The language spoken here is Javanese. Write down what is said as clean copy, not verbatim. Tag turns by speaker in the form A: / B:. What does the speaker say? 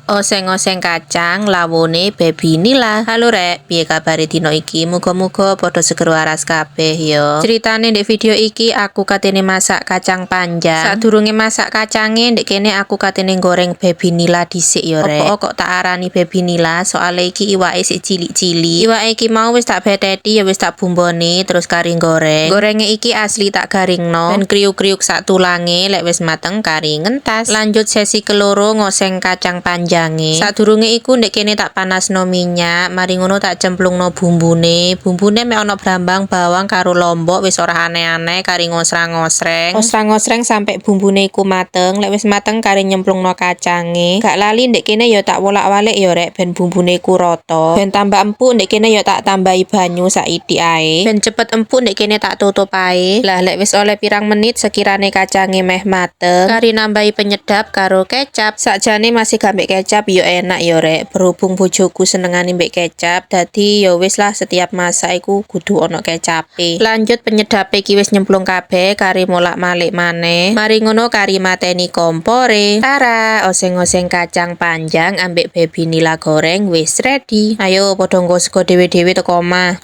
A: Oseng-oseng kacang lawone baby nila. Halo rek, piye kabare dino iki? Muga-muga padha seger waras kabeh yo. Ceritane ndek video iki aku katene masak kacang panjang. Sadurunge masak kacange ndek kene aku katene goreng baby nila dhisik yo rek. Opo kok tak arani baby nila? Soale iki iwake sik cilik-cilik. Iwake iki mau wis tak beteti ya wis tak bumboni terus kari goreng. Gorenge iki asli tak garingno ben kriuk-kriuk sak tulange lek wis mateng kari ngentas. Lanjut sesi keloro ngoseng kacang panjang. Sadurunge iku ndek kene tak panasno minyak, mari ngono tak cemplungno bumbune. Bumbune mek ana brambang bawang karo lombok wis ora aneh-aneh kari ngosrang-ngosreng. Ngosrang-ngosreng sampai bumbune iku mateng. Lek wis mateng kari nyemplungno kacange. Gak lali ndek kene ya tak wolak-walik ya rek ben bumbune iku rata. Ben tambah empuk ndek kene ya tak tambahi banyu saithik ae. Ben cepet empuk ndek kene tak tutup ae. Lah lek wis oleh pirang menit sekirane kacange meh mateng, kari nambahi penyedap karo kecap. Sakjane masih gambek kecap yo enak yo rek, berhubung bojoku senengane mbek kecap dadi yo wis lah setiap masak iku kudu ono kecape. Lanjut penyedape iki wis nyemplung kabeh kari molak-malik maneh. Mari ngono kari mateni kompore. Tara, oseng-oseng kacang panjang ambek baby nila goreng wis ready. Ayo padha nggo sego dhewe-dhewe teko omah.